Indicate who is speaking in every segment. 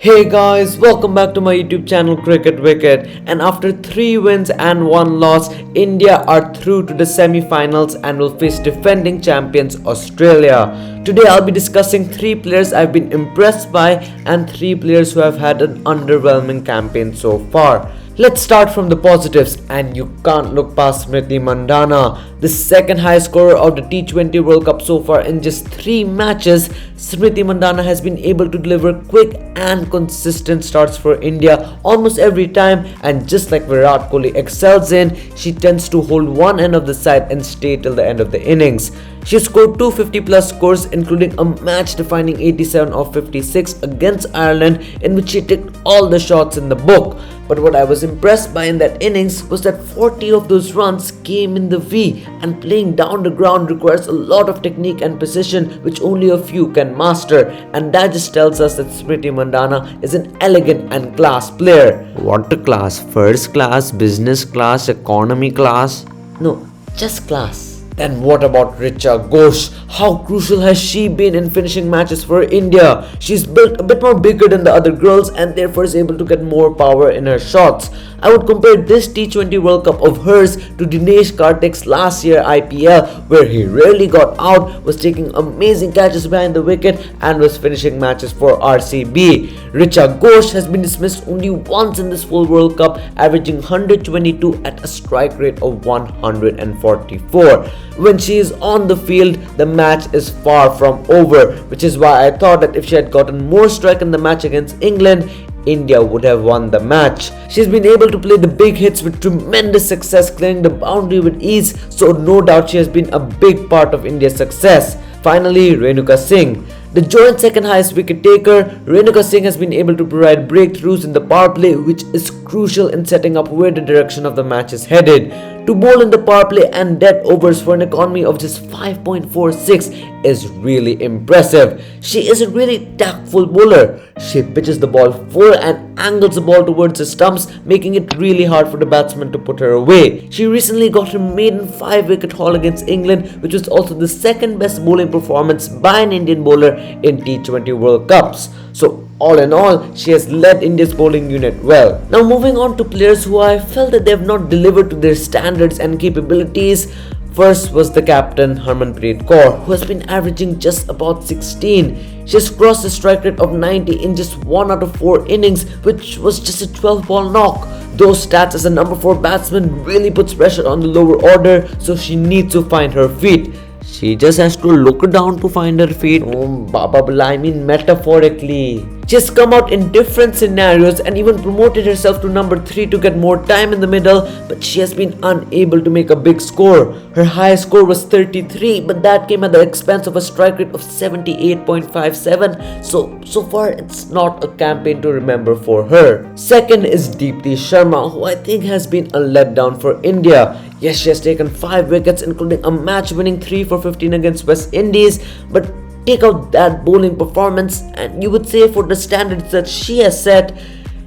Speaker 1: Hey guys, welcome back to my YouTube channel Cricket Wicket. And after 3 wins and 1 loss, India are through to the semi-finals and will face defending champions Australia. Today I'll be discussing 3 players I've been impressed by and 3 players who have had an underwhelming campaign so far. Let's start from the positives, and you can't look past Smriti Mandana. The second highest scorer of the T20 World Cup so far in just 3 matches, Smriti Mandana has been able to deliver quick and consistent starts for India almost every time, and just like Virat Kohli excels in, she tends to hold one end of the side and stay till the end of the innings. She scored 250 plus scores, including a match-defining 87 of 56 against Ireland, in which she ticked all the shots in the book. But what I was impressed by in that innings was that 40 of those runs came in the V, and playing down the ground requires a lot of technique and precision which only a few can master, and that just tells us that Smriti Mandana is an elegant and class player.
Speaker 2: What class? First class, business class, economy class?
Speaker 1: No, just class. Then what about Renuka Singh? How crucial has she been in finishing matches for India? She's built a bit more bigger than the other girls and therefore is able to get more power in her shots. I would compare this T20 World Cup of hers to Dinesh Karthik's last year IPL, where he rarely got out, was taking amazing catches behind the wicket and was finishing matches for RCB. Renuka Singh has been dismissed only once in this full World Cup, averaging 122 at a strike rate of 144. When she is on the field, the match is far from over, which is why I thought that if she had gotten more strike in the match against England, India would have won the match. She's been able to play the big hits with tremendous success, clearing the boundary with ease, so no doubt she has been a big part of India's success. Finally, Renuka Singh. The joint second highest wicket taker, Renuka Singh has been able to provide breakthroughs in the power play, which is crucial in setting up where the direction of the match is headed. To bowl in the power play and dead overs for an economy of just 5.46 is really impressive. She is a really tactful bowler. She pitches the ball full and angles the ball towards the stumps, making it really hard for the batsman to put her away. She recently got her maiden 5-wicket haul against England, which was also the second best bowling performance by an Indian bowler in T20 World Cups. So all in all, she has led India's bowling unit well. Now moving on to players who I felt that they have not delivered to their standards and capabilities. First was the captain Harmanpreet Kaur, who has been averaging just about 16. She has crossed the strike rate of 90 in just 1 out of 4 innings, which was just a 12-ball knock. Those stats as a number 4 batsman really puts pressure on the lower order, so she needs to find her feet.
Speaker 2: She just has to look down to find her feet.
Speaker 1: Oh, Baba Bala, I mean metaphorically. She has come out in different scenarios and even promoted herself to number 3 to get more time in the middle, but she has been unable to make a big score. Her highest score was 33, but that came at the expense of a strike rate of 78.57, so far it's not a campaign to remember for her. Second is Deepti Sharma, who I think has been a letdown for India. Yes, she has taken 5 wickets, including a match-winning 3 for 15 against West Indies, but take out that bowling performance and you would say for the standards that she has set,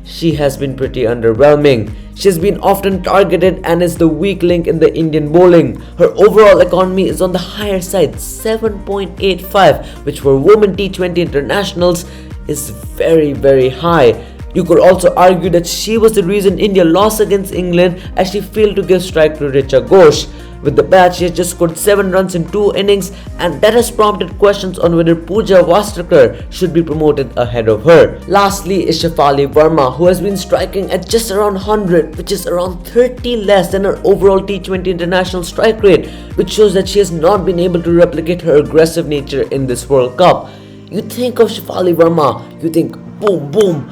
Speaker 1: she has been pretty underwhelming. She has been often targeted and is the weak link in the Indian bowling. Her overall economy is on the higher side, 7.85, which for women T20 internationals is very high. You could also argue that she was the reason India lost against England, as she failed to give strike to Renuka Singh. With the bat, she has just scored 7 runs in 2 innings, and that has prompted questions on whether Pooja Vastrakar should be promoted ahead of her. Lastly is Shefali Verma, who has been striking at just around 100, which is around 30 less than her overall T20 international strike rate, which shows that she has not been able to replicate her aggressive nature in this World Cup. You think of Shefali Verma, you think boom boom,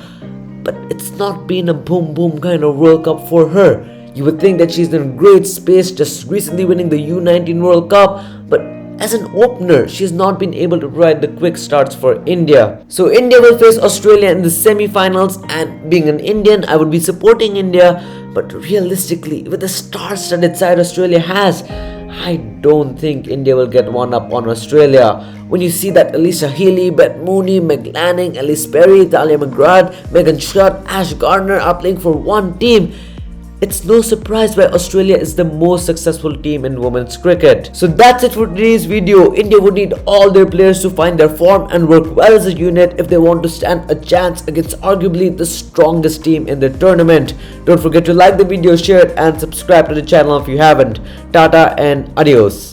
Speaker 1: but it's not been a boom boom kind of World Cup for her. You would think that she's in great space, just recently winning the U19 World Cup, but as an opener, she has not been able to provide the quick starts for India. So India will face Australia in the semi-finals, and being an Indian, I would be supporting India, but realistically, with the star-studded side Australia has, I don't think India will get one up on Australia. When you see that Alicia Healy, Beth Mooney, Meg Lanning, Ellis Perry, Talia McGrath, Megan Schutt, Ash Gardner are playing for one team, it's no surprise why Australia is the most successful team in women's cricket. So that's it for today's video. India would need all their players to find their form and work well as a unit if they want to stand a chance against arguably the strongest team in the tournament. Don't forget to like the video, share it and subscribe to the channel if you haven't. Tata and adios.